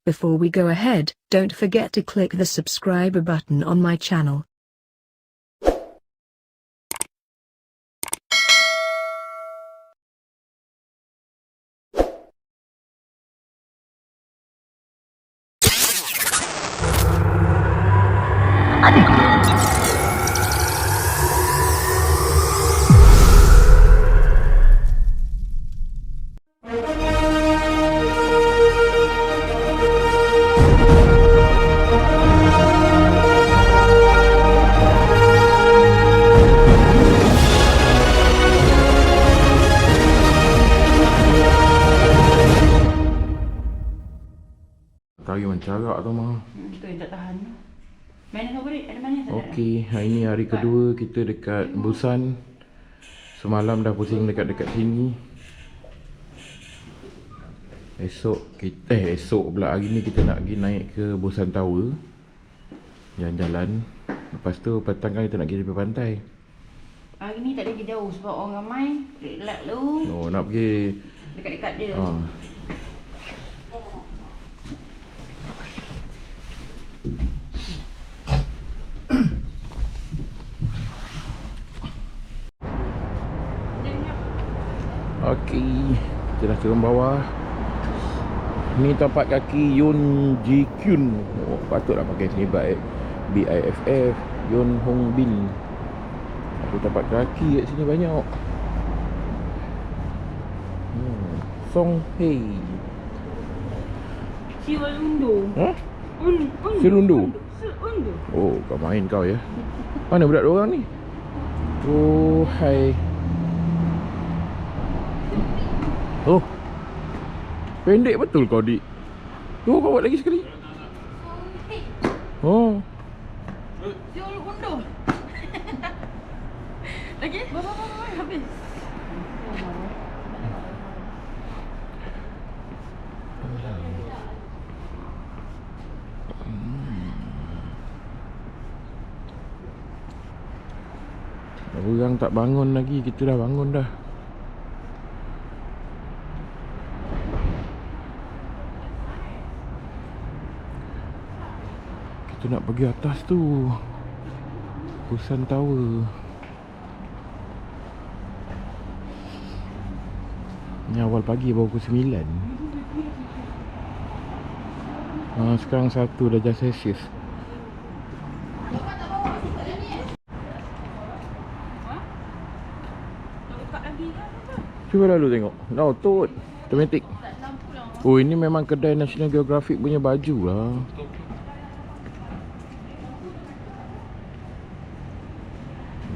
Before we go ahead, don't forget to click the subscribe button on my channel. Kari mencarak tu mah. Tu yang tak tahan tu. Mana kau beri? Ada mana tak ada? Okey, hari ni hari kedua kita dekat Busan. Semalam dah pusing dekat-dekat sini. Esok pula hari ni kita nak pergi naik ke Busan Tower. Jalan-jalan. Lepas tu petang kan kita nak pergi tepi pantai. Hari ni tak ada pergi jauh sebab orang ramai. Relat lu. Oh, nak pergi Dekat-dekat dia. Okey, kita dah turun bawah. Ni tapak kaki Yoon Ji Kyun. Oh, patutlah pakai sini BIFF Yoon Hong Bin. Ada tapak kaki kat sini banyak. Song Hei. Si Undu. Ha? Si Lundu. Oh, kau main kau ya. Mana budak dua orang ni? Oh, hai. Oh. Pendek betul kau, Dik. Tu kau buat lagi sekali. Oh. Si Undu. Lagi? Bawa habis. Orang tak bangun lagi, kita dah bangun dah. Kita nak pergi atas tu, Busan Tower. Ni awal pagi baru pukul 9. Sekarang 1 darjah Celsius. Cuba lalu tengok. No, tut. Automatic. Oh, ini memang kedai National Geographic punya baju lah.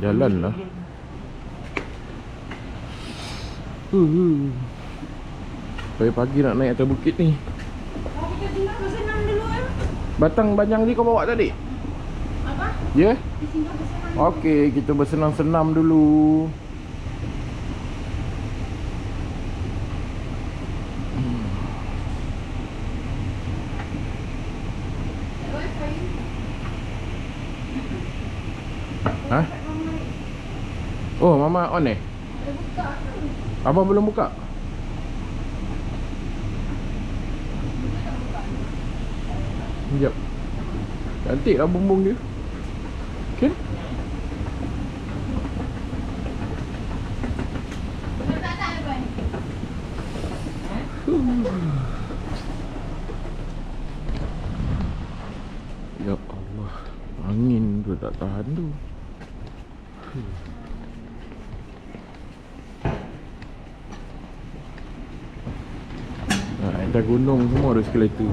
Jalan lah. Pagi-pagi nak naik atas bukit ni. Batang banjang ni kau bawa tadi? Apa? Ya? Yeah? Okey, kita bersenam-senam dulu. Ha? Oh, Mama on eh? Abang belum buka? Sekejap. Cantik lah bumbung dia. Okay. Ya Allah, angin tu tak tahan tu. Atas gunung semua ada eskalator.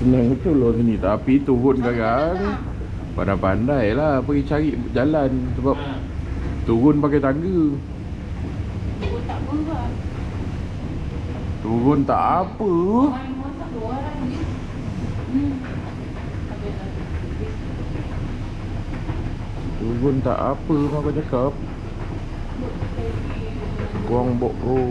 Senang betul lah sini. Tapi turun kadang pandai lah pergi cari jalan. Sebab turun pakai tangga. Turun tak apa. Turun tak apa mak kau cakap. Buang bok oh.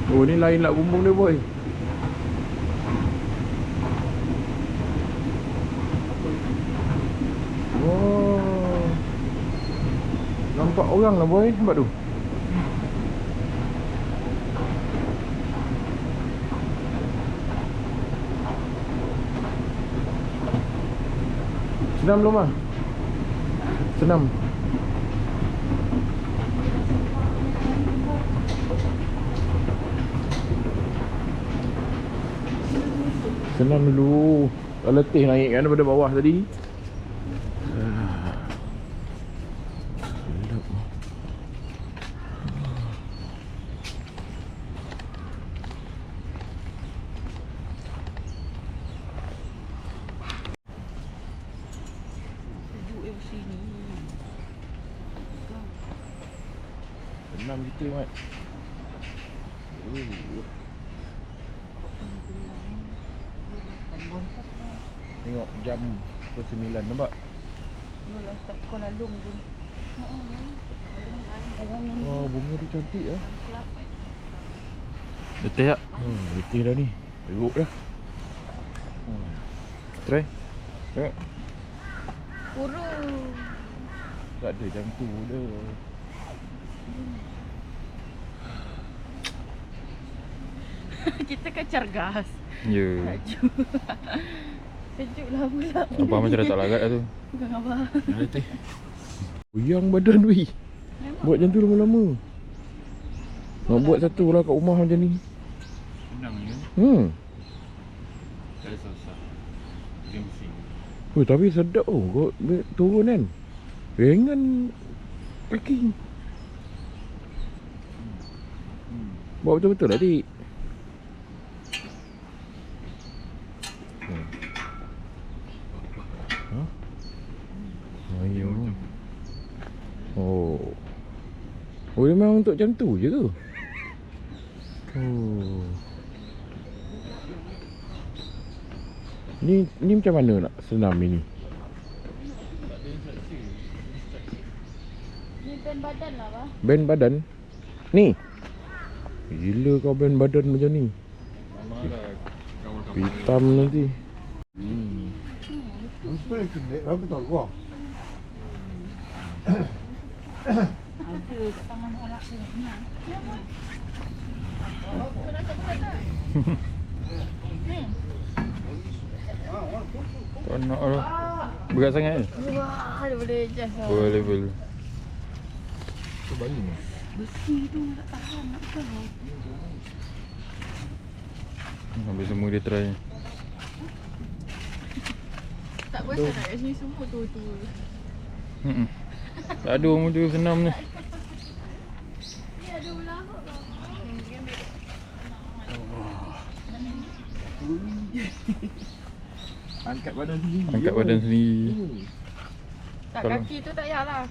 Oh, ni lain lah bumbung dia boy. nampak orang lah boy. Nampak tu. Senam belum ah? Senam. Senam dulu. Dah letih naik kan daripada bawah tadi. Sedap. Sejuk sini. Senam kita Mat. Tengok jam pukul 9 nampak? Mula tak Kuala Lum tu. Oh, bunga tu cantik lah. Letih tak? Letih dah ni. Teruk dah. Try. Tengok. Kurung. Tak ada jam tu dah. Kita kan cergas. Ya. Sejuk. Sejuk lah pula. Abang macam dah tak larat lah tu. Bukan abang. Letih. Uyang badan weh. Buat macam tu lama-lama. Nak buat satu lah kat rumah macam ni. Senang je. Tak ada susah. Pusing-pusing. Oh, tapi sedap oh. Kau turun kan. Ringan kaki. Buat betul-betul lah dik. Ha? Ayo. Oh. Oh, dia memang untuk macam tu je ke? Oh. Ni macam mana nak senam ni? Ni band badan lah abang. Band badan? Ni? Gila kau band badan macam ni. Hitam nanti. Ada tangan anak tu. Tak nak lah. Berat sangat ke? Wah, dia boleh adjust lah. Boleh, boleh. Besi tu tak tahan nak kau. Habis semua dia try. Tak bosan nak kat sini semua tu. Tak ada orang tu senam ni. Ni ada ulang kot. Angkat badan sendiri. Angkat badan sendiri. Tak Kalau- kaki tu tak payahlah.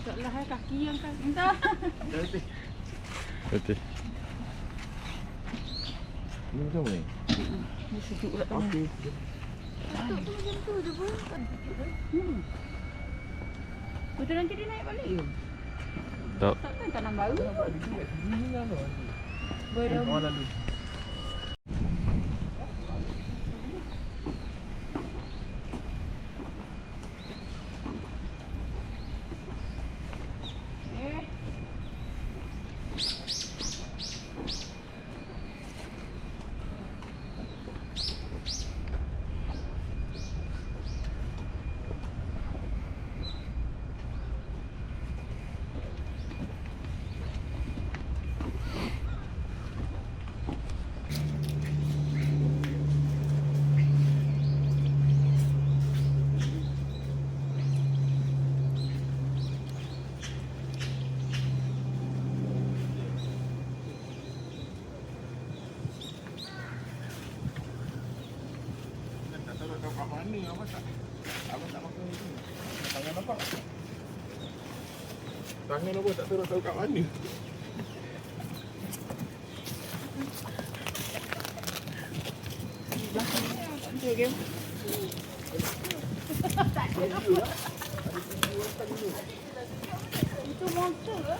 Tak lah kaki yang kan. Entah. Betul. Ni macam mana? Ni sejuk pula tangan. Okey. Betul tu macam tu je pun. Betul nanti dia naik balik ke? Tak. Takkan tanam baru kot. Boleh Oh, lalu. Tangan apa tak tahu kat mana. Itu monster ke?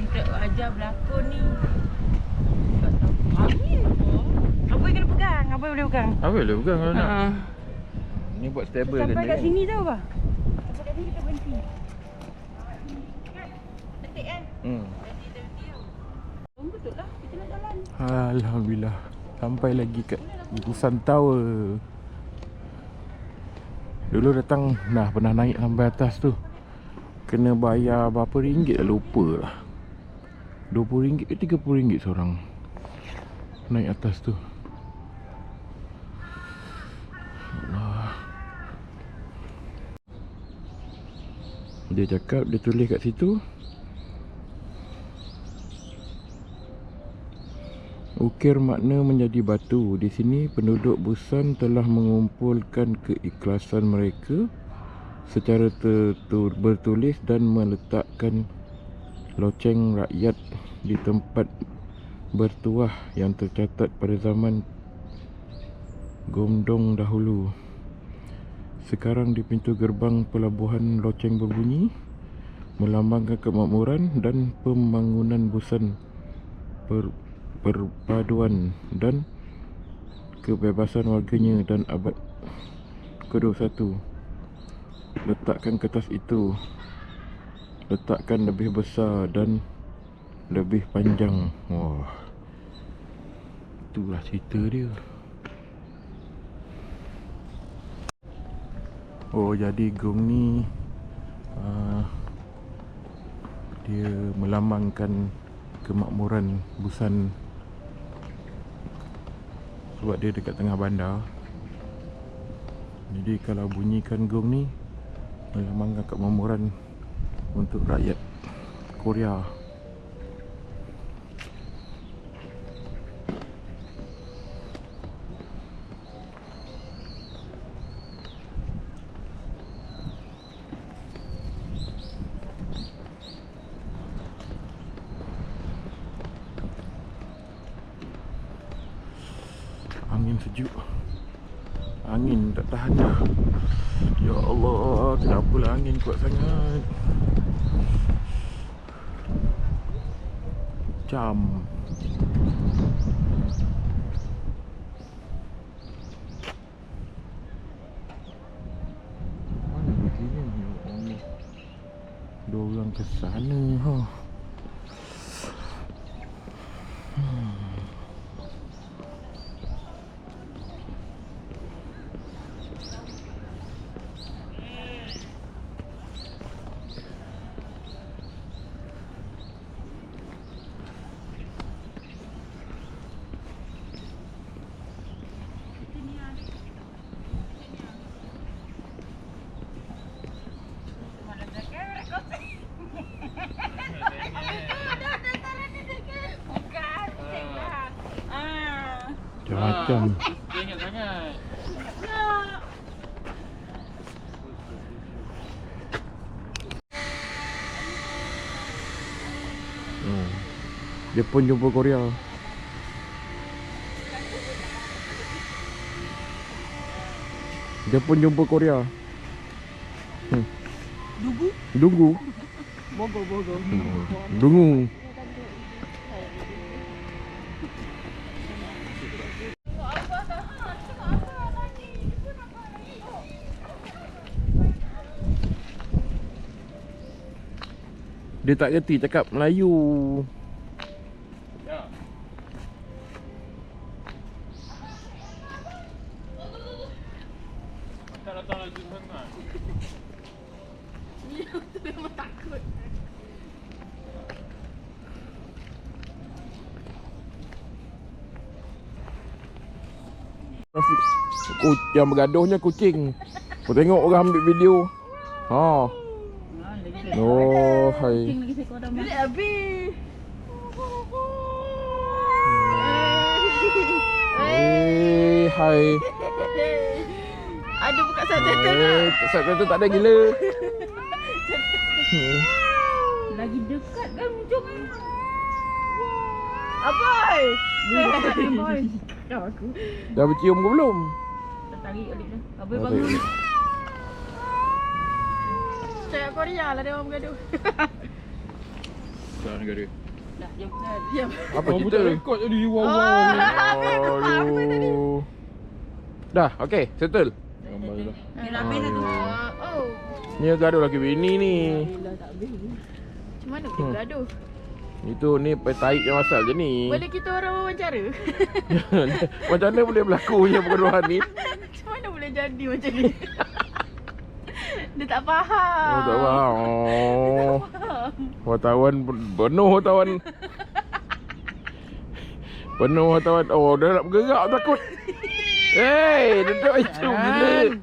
Minta ajar berlakon ni. boleh pegang. Apa boleh pegang kalau nak? Ha. Ni buat stable kan Sampai dia kat kan? sini tau, bah. Sampai kat sini kita berhenti. Detik kan? Betul lah, kita nak jalan. Alhamdulillah. Sampai lagi kat Busan Tower. Dulu datang, pernah naik sampai atas tu. Kena bayar berapa ringgit dah lupa lah. RM20 ke RM30 seorang naik atas tu. Allah. Dia cakap, dia tulis kat situ, ukir makna menjadi batu. Di sini penduduk Busan telah mengumpulkan keikhlasan mereka secara bertulis dan meletakkan loceng rakyat di tempat bertuah yang tercatat pada zaman Gomdong dahulu. Sekarang di pintu gerbang pelabuhan loceng berbunyi melambangkan kemakmuran dan pembangunan Busan, perpaduan dan kebebasan warganya dan abad ke-21. Letakkan kertas itu, letakkan lebih besar dan lebih panjang. Wah, itulah cerita dia. Oh, jadi gong ni dia melambangkan kemakmuran Busan sebab dia dekat tengah bandar. Jadi kalau bunyikan gong ni melambangkan kemakmuran untuk rakyat Korea. Angin sejuk. Angin tak tahan dah. Ya Allah, kenapalah angin kuat sangat. Jam. Mana begini ni? Dua orang ke sana. Macam-macam. Ingat sangat. Dia pun jumpa Korea. Dia pun jumpa Korea. Dungu. Bogo. Dungu. Dia tak kerti cakap Melayu. Ya. Tak datang lagi sangat. Ni tu memang takut. Yang bergaduhnya kucing. Kau tengok orang ambil video. Oh, hai. Lagi seekor dah mati. Habis. Hai. Ada buka subtitle tak? Subtitle tak ada gila. Lagi dekat kan muncul kan. Aboy. Aboy. Kau aku. Dah bercium ke belum? Tak tarik balik dah. Aboy bangun. Cakap Korea lah dia orang bergaduh. Tak nak gaduh. Dah, diam. Apa Oh, cerita? budak rekod tadi. Wow. Aduh. Dah, okey, settle. Gambar dah. Ni habis dah tu. Oh. Ni gaduh laki bini ni. Macam mana boleh gaduh? Itu ni taik je masal je ni. Boleh kita orang wawancara? Macam mana boleh berlakunya pergaduhan ni? Macam mana boleh jadi macam ni? Dia tak faham. Oh, tak faham. Oh. Wartawan penuh wartawan. Penuh wartawan. Oh, dah nak bergerak takut. Hey, duduk itu gila.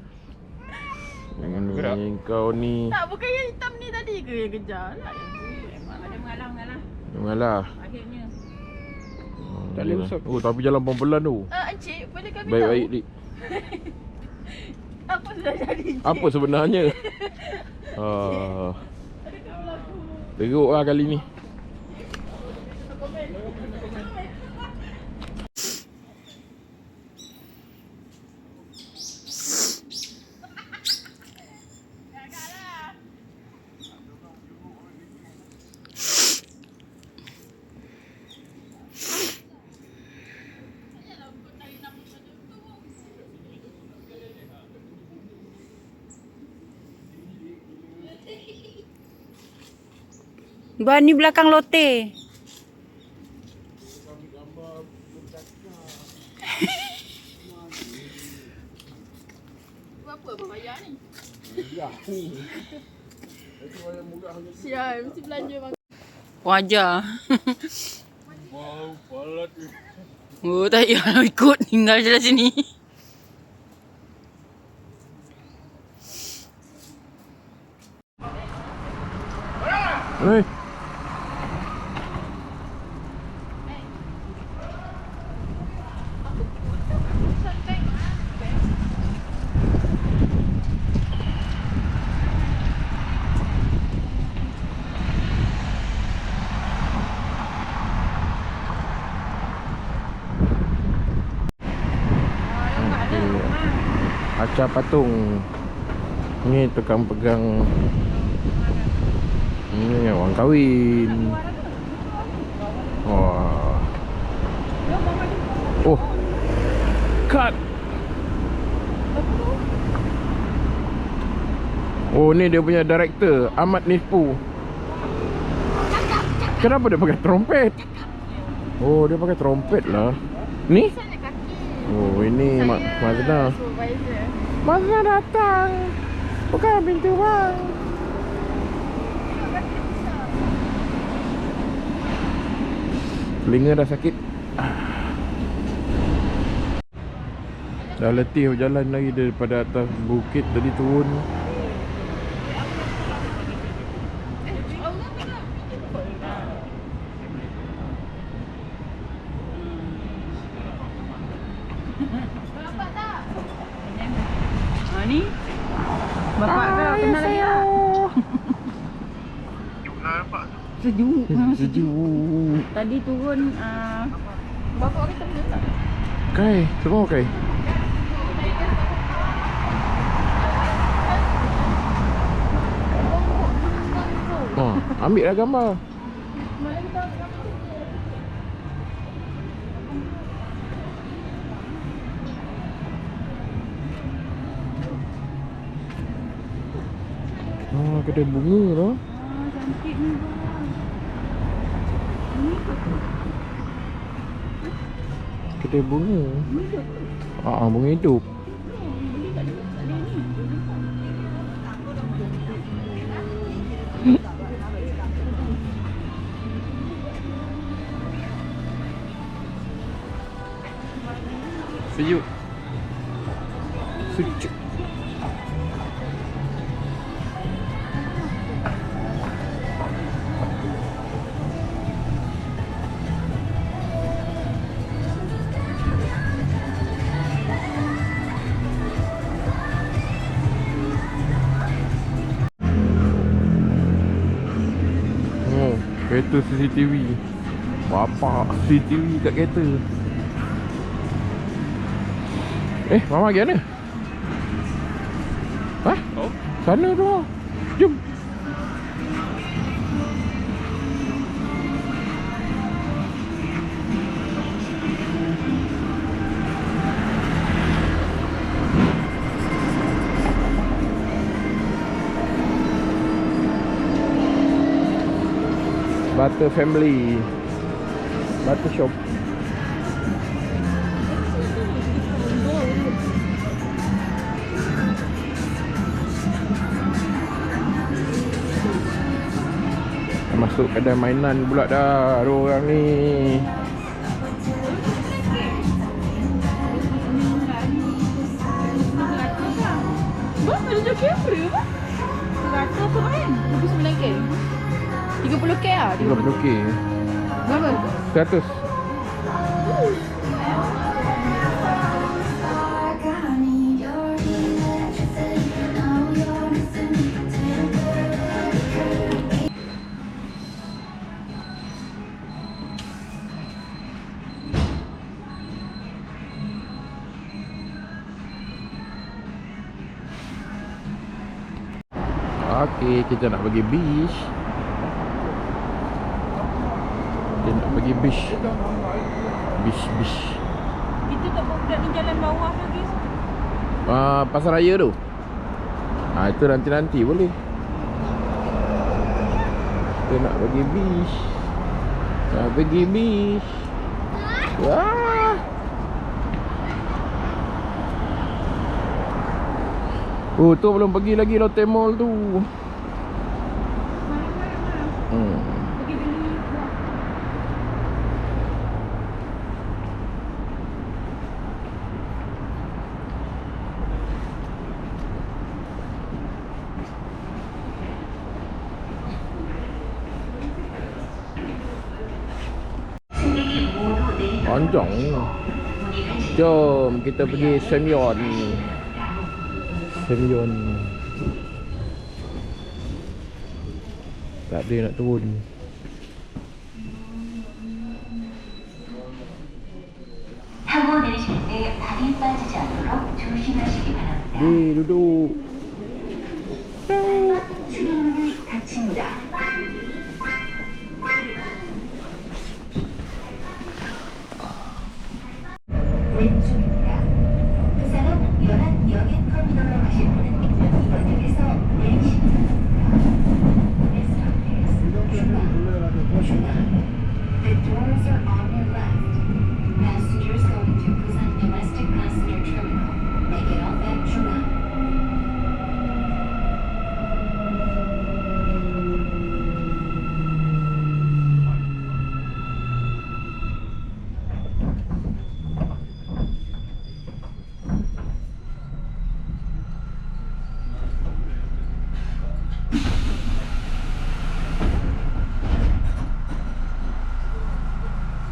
Jangan bergerak. Kau ni. Tak, bukan yang hitam ni tadi ke yang kejar? Tak, yang tu. Memang ada mengalah-mengalah. Janganlah. Akhirnya. Tak boleh masuk. Oh, tapi jalan pelan-pelan tu. Encik, boleh kami Baik-baik, tahu? Dik. Apa sudah jadi, Encik? Apa sebenarnya? Teruk lah kali ni. Ban ni belakang lote. Apa bayar ni? Ya, ni. Sial, mesti belanja bang. Wajar. Wow, palat. Oh, tak payah ikut, tinggal je lah sini. Hei. Acar patung. Ni tukang pegang. Ini orang kahwin. Wah. Oh. Cut. Oh, ni dia punya director, Ahmad Nispu. Kenapa dia pakai trompet? Oh, dia pakai trompet lah. Ni? Oh, ini Mazda. Mazda datang. Buka pintu bang. Telinga dah sakit. Dah letih berjalan lagi daripada atas bukit tadi turun. Ni bapak kau kenal lagi tak? Sejuk. Sejuk. Tadi turun bapak kita kenal tak? Kai, semua kai. Oh, ambil lah gambar. Oh, kedai bunga lah. Cantik ni bang. Kedai bunga. Bunga hidup. Sejuk. Sejuk. Kereta CCTV. Bapak CCTV kat kereta. Mama pergi mana? Hah? Oh. Sana tu. Jom. Butter Family Butter Shop. Masuk kedai mainan pula dah orang ni. Ada joki apa dia? 100 apa kan? 29K 30K lah 30K. Berapa? 100. Okey, kita nak pergi beach. Kita nak pergi beach. Beach. Itu tak budak ni jalan bawah lagi. Pasar raya tu. Itu nanti boleh. Kita nak pergi beach. Nak pergi beach. Wah. Oh, tu belum pergi lagi Lotte Mall tu. Pergi beli buah. Panjang. Jom kita pergi Semyon. Tak ada nak turun. 타고 내리실 때 발이 빠지지 않도록 조심하시기 바랍니다. Duduk. 출입문이 닫힙니다. 왼쪽입니다. 부산은 연안 여객 터미널로 가실 분은 이번 역에서 내리시기 바랍니다. The doors are on your left. Passengers going to Busan Domestic Passenger Terminal may get off at Chungan.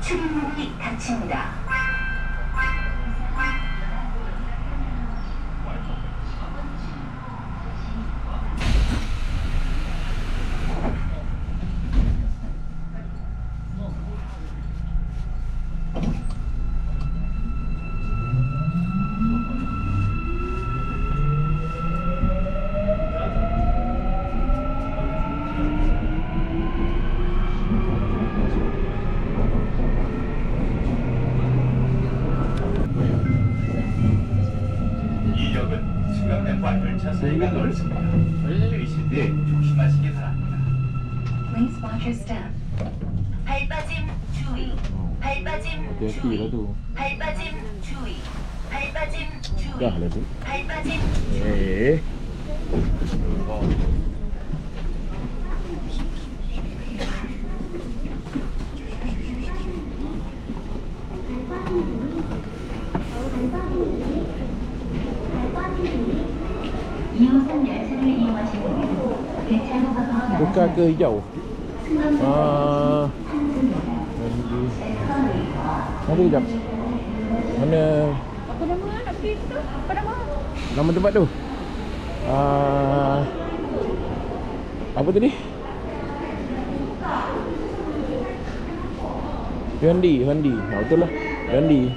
출입문이 닫힙니다. 내리실 때 조심하시기 바랍니다. Please watch your step. 발빠짐 주의. 발빠짐 Hati-hati lah 주의. tu. 발빠짐 주의. 발빠짐 주의. Dah lah tu. 발빠짐 이호선 열차를 이용하실 분은 배차로부터 Tukar ke hijau? Ada kejap. Mana Apa nama nak pergi tu? Apa nama? nama tempat tu? Apa tadi? Hyundai. Betul lah. Hyundai.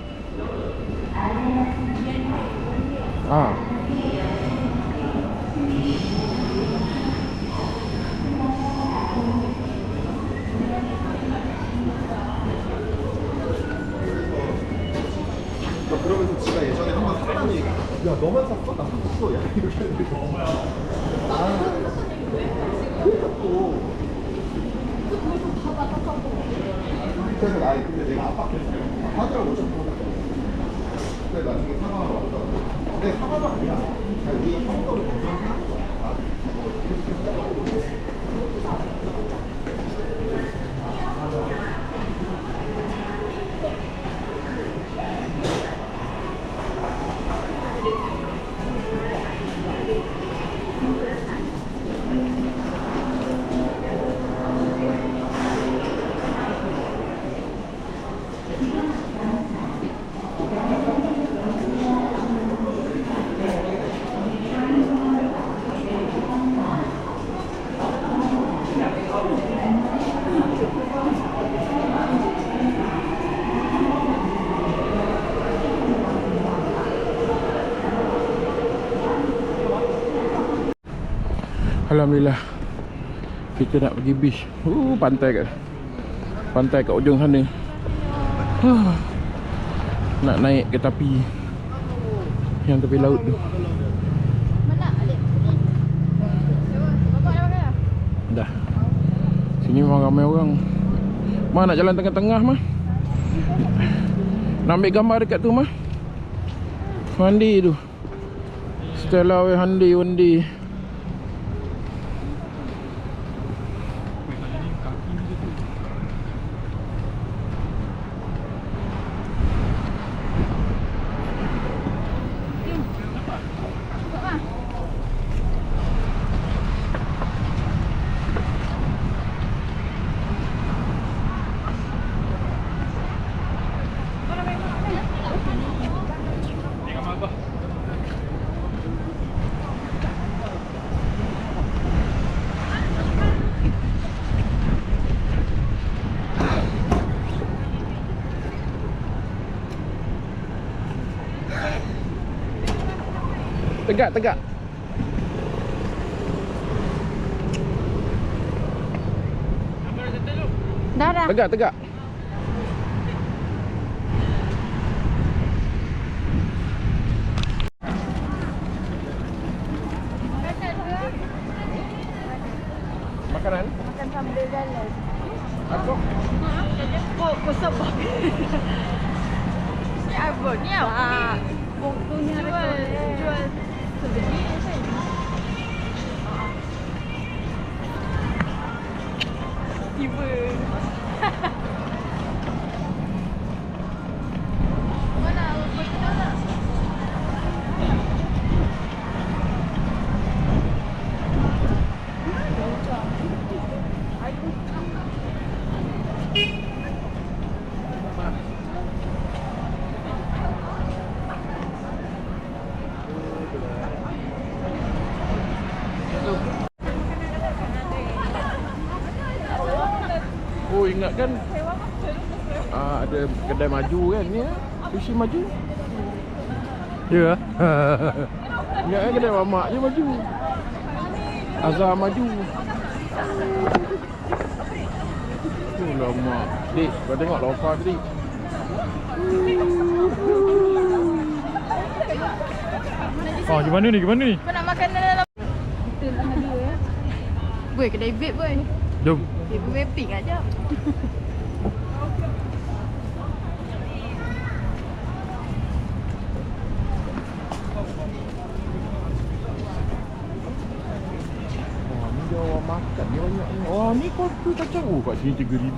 그러면서 지가 예전에 한번 샀다는 얘기. 야 너만 샀어? 나 샀어. 야 이렇게 했는데. 그러니까 또. 그래서 나 근데 내가 압박했어. 하더라고 좀. 근데 나중에 사과가 왔더라고. 근데 사과가 아니야. 그냥 우리가 평가를 걱정하는 Alhamdulillah kita nak pergi beach. Pantai kat ujung sana. Nak naik ke tepi yang tepi laut tu. Dah. Sini memang ramai orang. Mah nak jalan tengah-tengah mah. Nak ambil gambar dekat tu mah. Handi tu. Stella we handi. Tegak. Dah. Tegak. Makanan? Makan sambil jalan. Aku? Kau sabar. Ni apa? Ni apa? Bukunya jual sebegini kan? Tiba. Mana betul tak? Oh, ingat kan? Ada kedai maju kan ni ya? Sushi maju. Ya. Ingat kan kedai mamak je maju. Azhar maju. Oh lama. Dik, kau tengok lofa tadi. Oh, gimana ni? Kau nak makan dalam? Betul lah dia ya. Boy, kedai vape boy. Jom. Vape vaping aja. Ni dia orang makan ni banyak ni. Oh, ni kopi kacang. Oh, kat sini 3,000.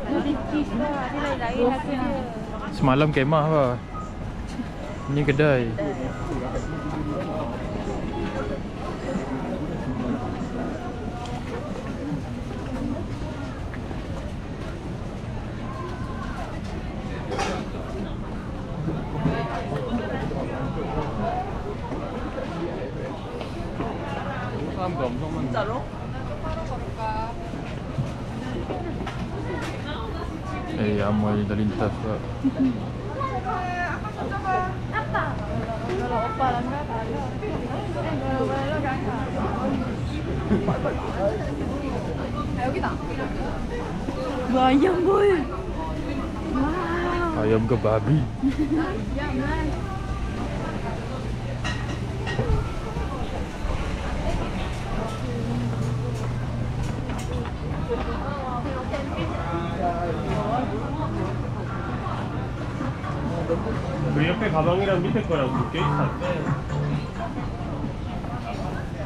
Ada cheese lah. Dia lain-lain harga dia. Semalam kemah apa? Ni kedai. 사람도 엄청 많네. 진짜로? amoy terlintas Pak. Kalau opa langgar tak ada. Kalau gangga. 여기 다. ayam boy. Wow. Ayam ke babi? Ayam lah. 앞에 가방이랑 밑에 거랑 묶여 있었대.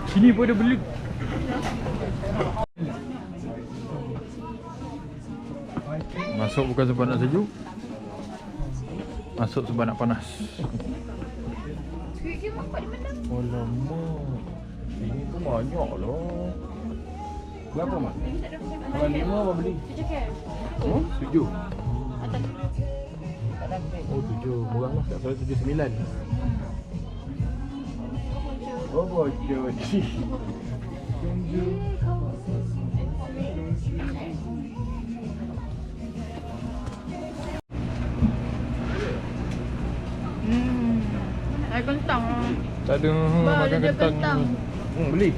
Sini pun ada beli. Masuk bukan sebab nak sejuk. Masuk sebab nak panas. Alamak. Ini tu banyak lah. Berapa mak? Kalau 5 apa beli? 7. Oh 7. Murah lah. Tak salah 7-9. Oh bocor ni. Air kentang lah. Tak ada makan kentang. Beli.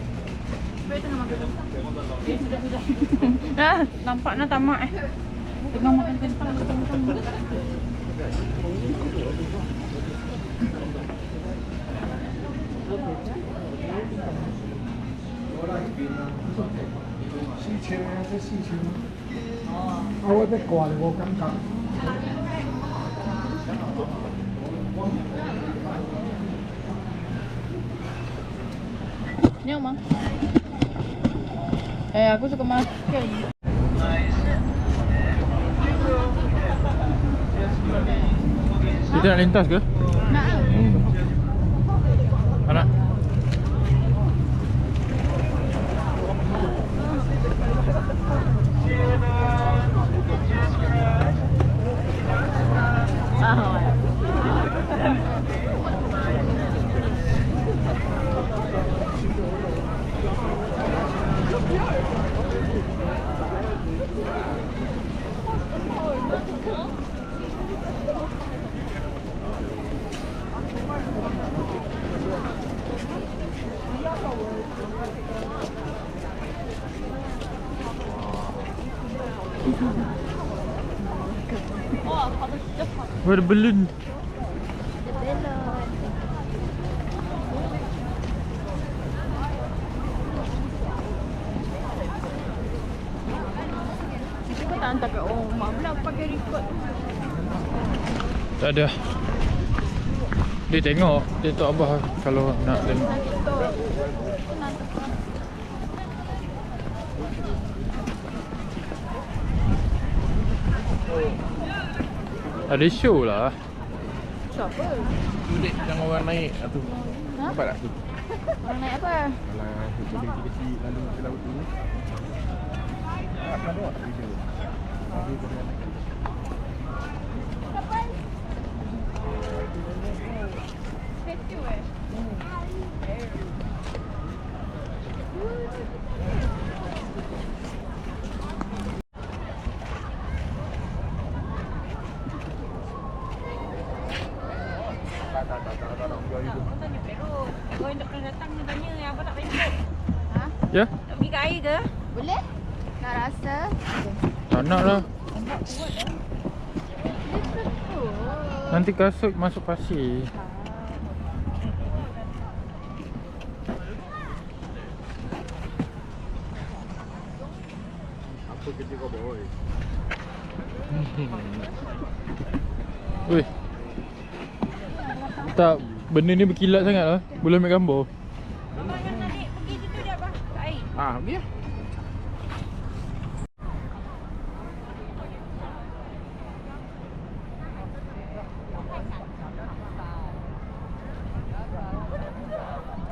Saya tengah makan kentang. Sudah. Nampaknya tamak tengah makan kentang. Ni Omang. Aku suka makan. Kita nak lintas ke? Nak. Nak? Where the balloon? Cuba tak hantar kat Omar pula pakai record. Tak ada. Dia tengok, dia tu Abah kalau nak tengok. Ada show lah. Siapa? Tu dek yang orang naik tu. Nampak tak tu? Orang naik apa? Alah, kuda kecil lalu ke laut tu. Akan buat video. Ada orang naik. Kau nak datang ni tanya yang apa tak payah. Ha? Ya? Nak pergi ke air ke? Boleh? Nak rasa? Tak nak lah. Nanti kasut masuk pasir. Apa kerja kau boy? Weh. Tak, benda ni berkilat sangat lah. Boleh ambil gambar. Abang kan adik pergi situ dia apa? Ke air. Pergi lah.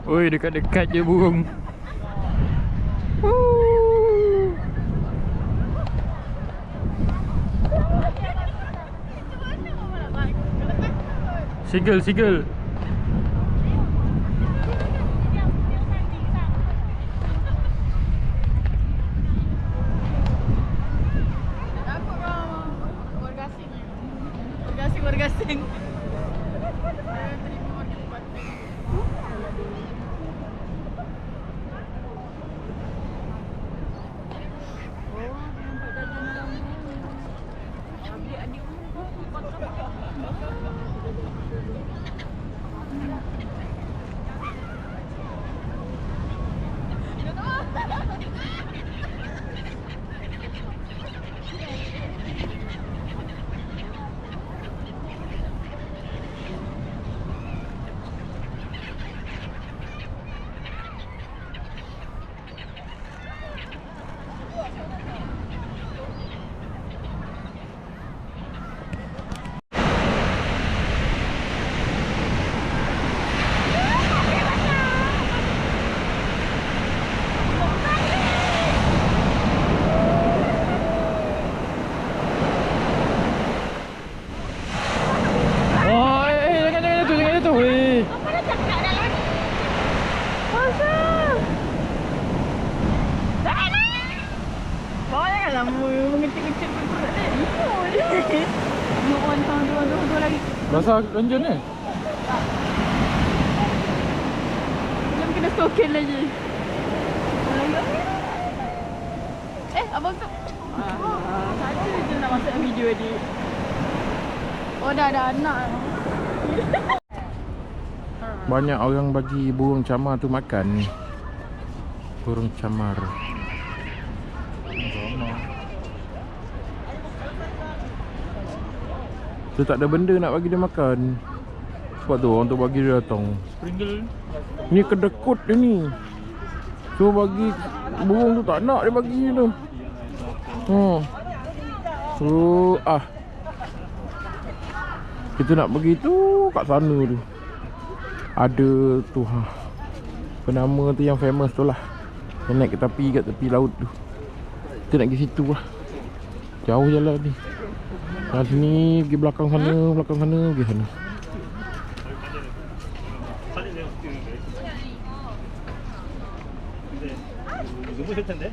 Oi, dekat-dekat je burung. Woo. Seagull, seagull. Bergasing. Bawa jangan lama mengecil-kecil betul tak ada. Mau on tahun lagi. Basah ganjun ni. Belum kena stokin lagi. Abang tu. Saja je nak masuk video ni. Oh dah ada anak. Banyak orang bagi burung camar tu makan ni. Burung camar. Tu tak ada benda nak bagi dia makan. Sebab tu orang tu bagi dia datang. Pringle. Ni kedekut dia ni. So bagi burung tu tak nak dia bagi tu. So kita nak pergi tu kat sana tu. Ada tu penama tu yang famous tu lah. Yang naik ke tepi laut tu. Kita nak pergi situ lah. Jauh jalan ni. Dari sini pergi belakang sana, pergi sana. 너무 될 텐데.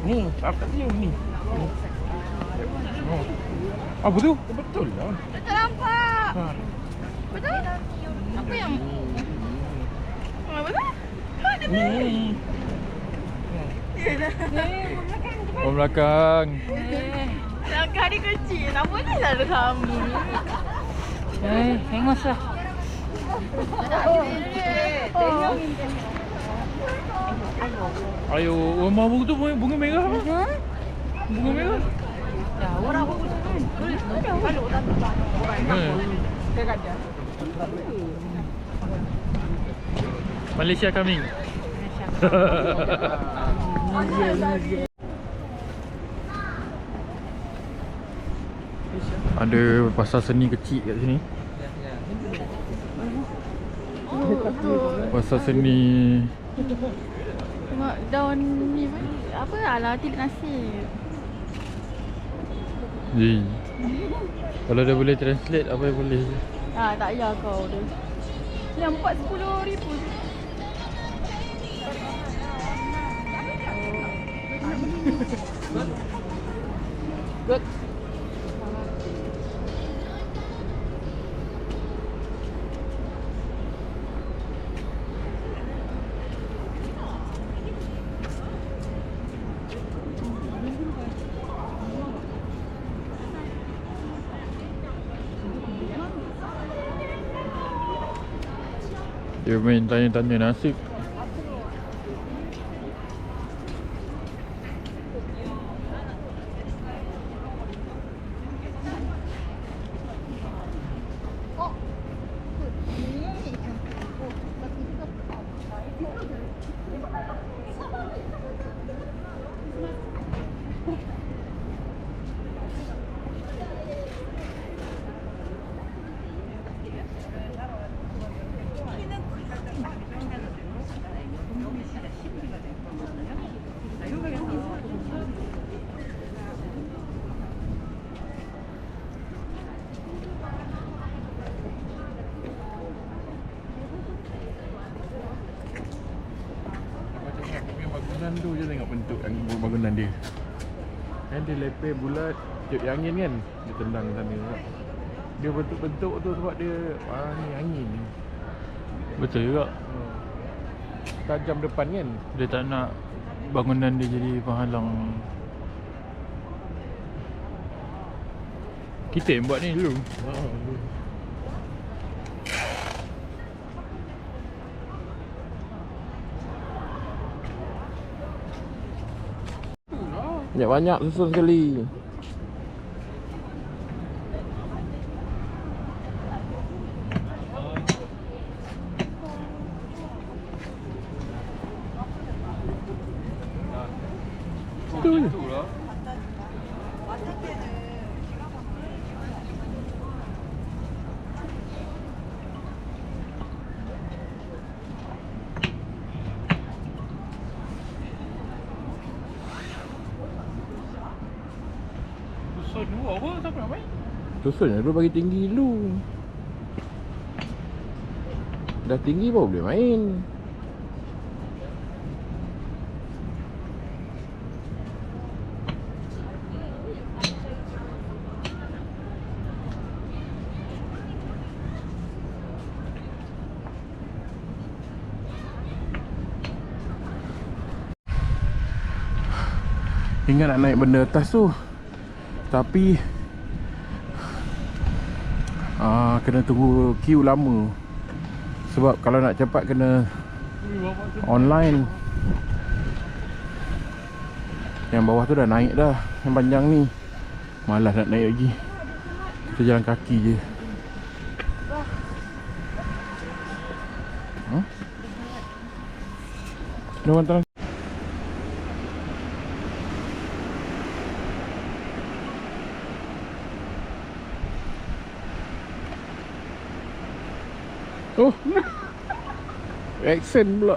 Ni, apa dia ni? Apa tu? Betul lah. Tak nampak. Betul? Apa yang betul? Ni. Oh belakang. Langkah dia kecil. Nama dia selalu kami. Tengok lah. Ayo, rumah burung tu bunga merah apa? Bunga merah. Ya, orang bagus kan. Kalau tak Malaysia coming. Ada pasar seni kecil kat sini. Pasar seni. Tengok daun ni apa ala tidak nasib. Kalau dia boleh translate apa yang boleh je. Tak payah kau dia. Yang 40,000 je. Good. Dia main tanya-tanya nasib. Bangunan tu je tengok bentuk bangunan dia. Kan dia lepeh bulat, tiup angin kan. Dia tendang sana. Dia bentuk-bentuk tu sebab dia ni angin ni. Betul juga. Tajam depan kan. Dia tak nak bangunan dia jadi penghalang. Kita yang buat ni dulu. Banyak susun sekali. Tu je. Susun dulu apa? Siapa nak main? Susun dulu bagi tinggi dulu. dah tinggi baru boleh main. Ingat nak naik benda atas tu, tapi kena tunggu queue lama. Sebab kalau nak cepat kena online. Yang bawah tu dah naik dah, yang panjang ni malas nak naik lagi. Kita jalan kaki je. Jom hantar. Oh, accent pula.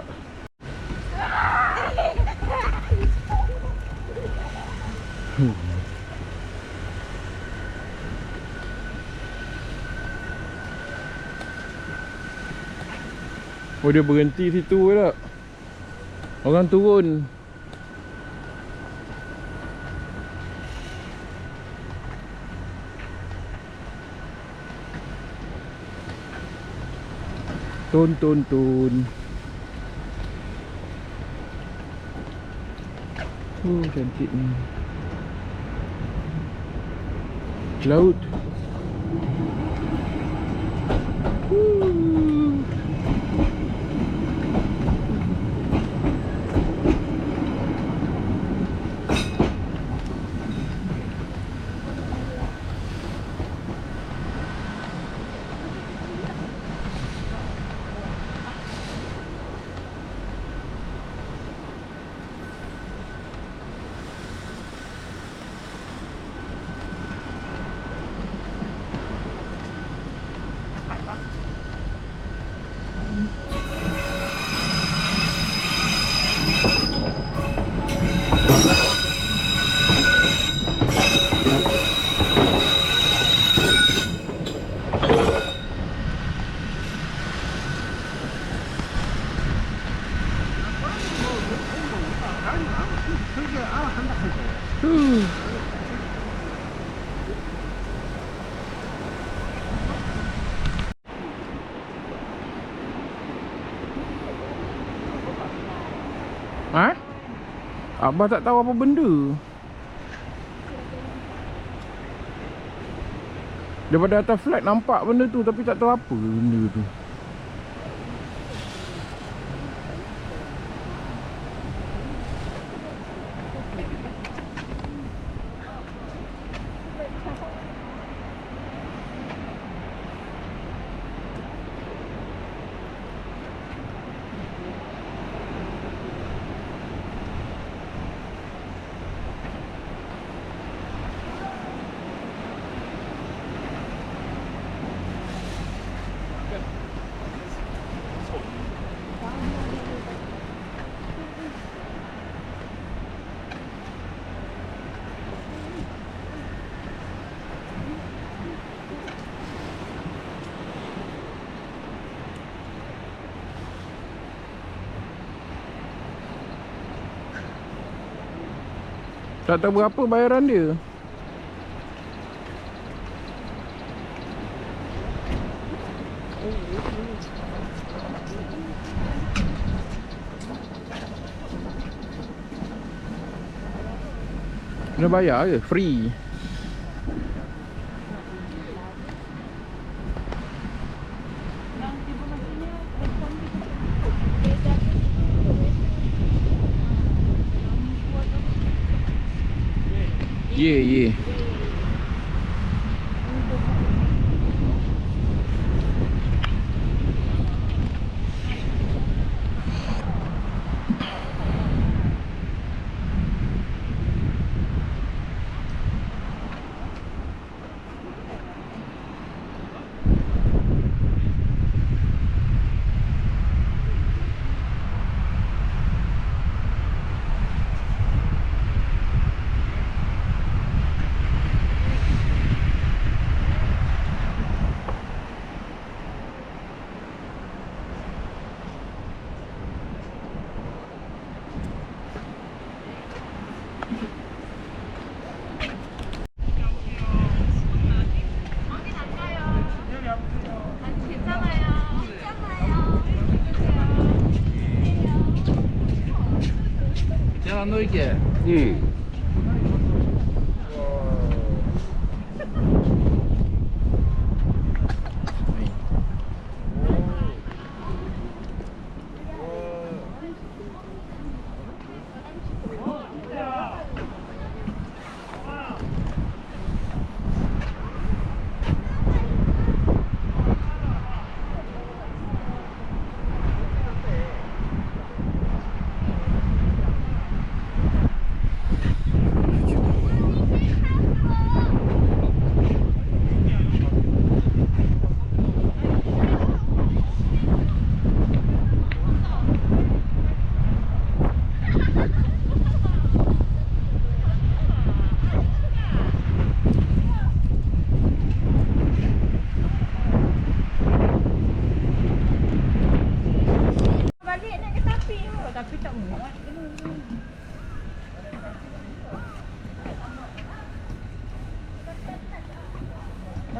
Oh, dia berhenti situ ke tak? Orang turun. Tun. Oh, cantik ni. Laut. Ha? Abah tak tahu apa benda. Daripada atas flight nampak benda tu, tapi tak tahu apa benda tu. Tak tahu berapa bayaran dia. Kena bayar ke? Free. Yeah. Ya. Balik naik kereta api tu. Tapi tak muat.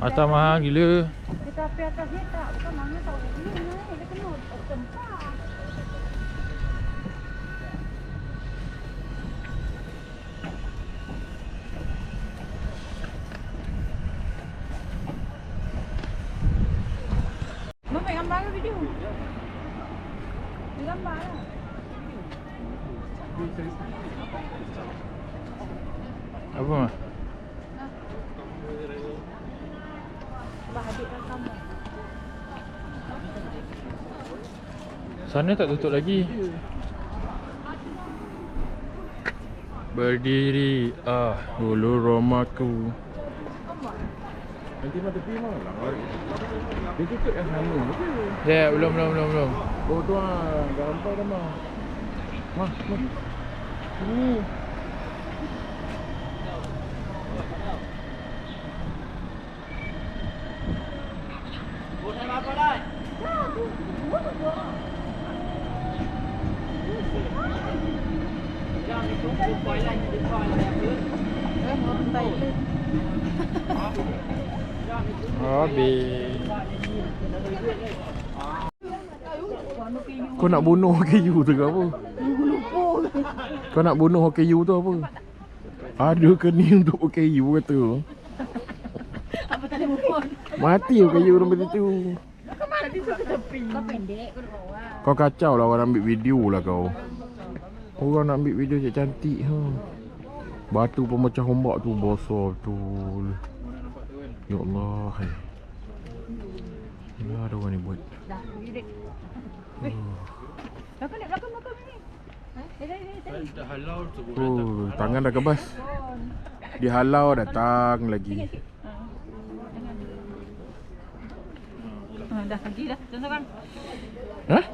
Atas mahal gila. Kereta api atas ni tak. Bukan mana tahu. Ni naik. Dia kena tempat. Mama gambar ke video? Dia gambar lah. Apa mah? Abah adik rakam lah. Sana tak tutup lagi. Berdiri dulu rumahku. Nanti mah tepi mah lah. Dia tutup yang sana. Ya, belum. Oh tu ah, gambar dah mah. Mah. Habis. Kau nak bunuh OKU tu ke apa? Kau nak bunuh OKU tu apa? Ada ke ni untuk OKU kata? Apa tadi mohon? Mati OKU nombor tu. Kau mana di tepi? Kau pendek kau bawah. Kau kacau lah orang ambil video lah kau. Orang nak ambil video cantik ha. Batu pemecah ombak tu besar betul. Ya Allah. Ini ada orang ni buat. Dah, dek. Belakang ni. Dah halau tu. Oh, tangan dah kebas. Dihalau datang lagi. Dah pergi dah. Seorang. Hah?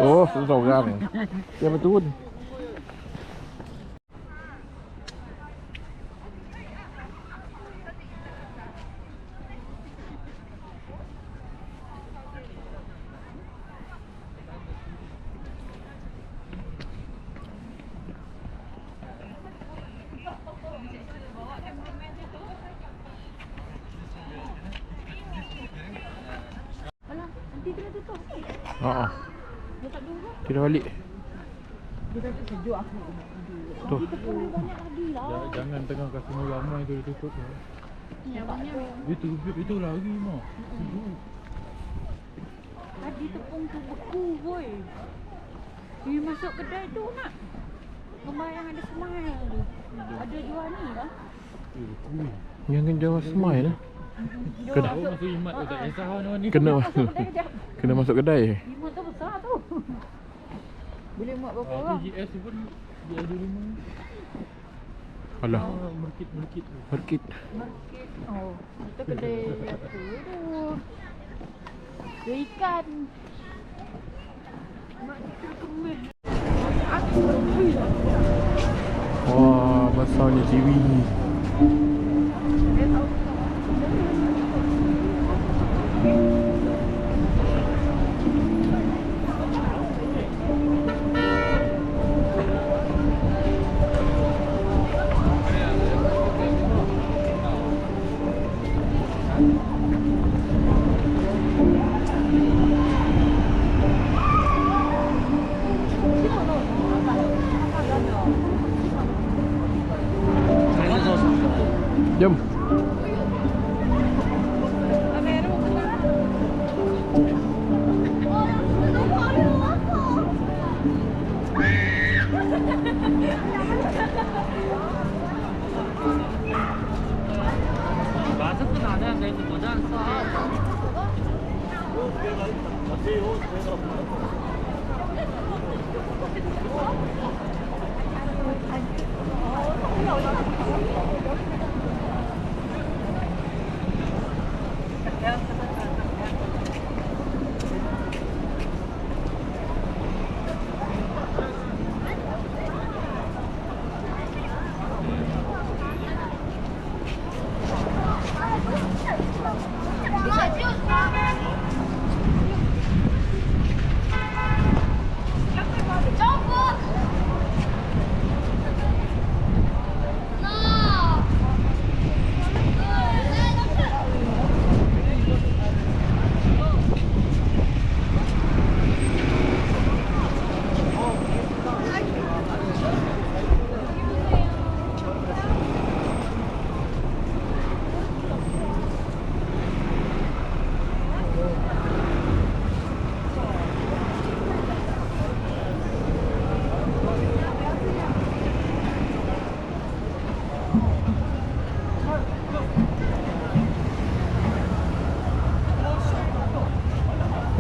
Oh, seorang. Ya betul. Nanti kena tutup. Ha. Dia tak dulu. Kita balik. Dia kata sejuk aku. Tu. Kita pun banyak lagi lah. Jangan tengah kasino ramai tu dia tutup. Ya banyak. Itu lagi mah. Tadi tepung tu beku boy. Dia masuk kedai tu nak. Gambar yang ada smile tu. Ada jual ni kan? Yang kan jawab smile lah. Kena Masuk imat tu tak kisah mana ni. kena Masuk kedai kejap. kena masuk kedai. Imat tu besar tu. Boleh muat berapa orang? GS tu pun dia ada rumah. Alah, Merkit. market. Market. Oh, kita kedai apa tu? Dia ikan. Mak kita kemis. Wah, besarnya TV ni.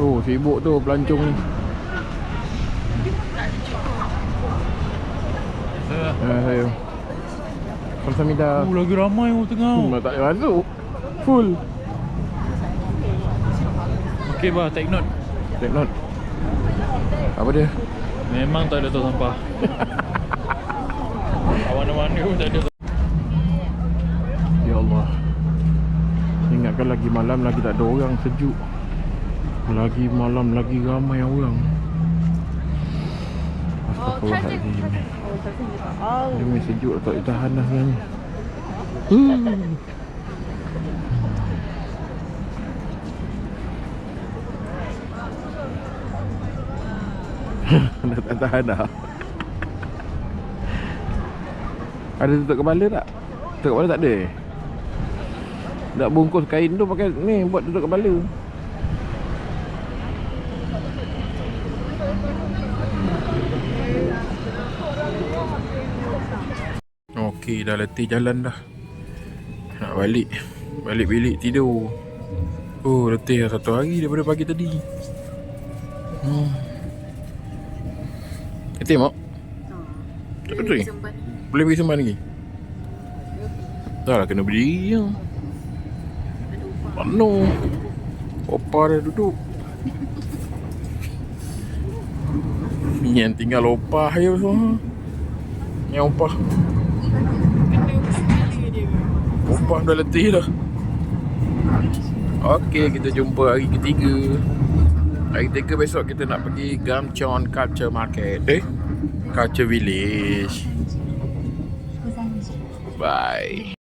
Oh, sibuk tu pelancong ni. Ayo. Kamsahamnida. Lagi ramai orang tengah. Tak boleh masuk. Full. Okey bah, take note. Take note. Apa dia? Memang tak ada tong sampah. Mana-mana pun tak ada. Ya Allah. Ingatkan lagi malam lagi tak ada orang, sejuk. Lagi malam lagi ramai orang. Astagfirullahaladzim. Demi sejuk tak boleh tahan dah sebenarnya. Dah tak tahan dah. Ada tutup kepala tak? Tutup kepala tak ada. Nak bungkus kain tu pakai ni buat tutup kepala. Okey, dah letih jalan dah. Nak balik. Balik bilik tidur. Oh, letih dah satu hari daripada pagi tadi. Tengok. Tak betul. Boleh pergi sembang lagi? Dah lah kena berdiri je. Penuh. Opa dah duduk. Ni yang tinggal opah je semua. Yang opah. Opah dah letih dah. Okey, kita jumpa hari ketiga. Hari ketiga besok kita nak pergi Gamcheon Culture Market. Culture Village. Bye.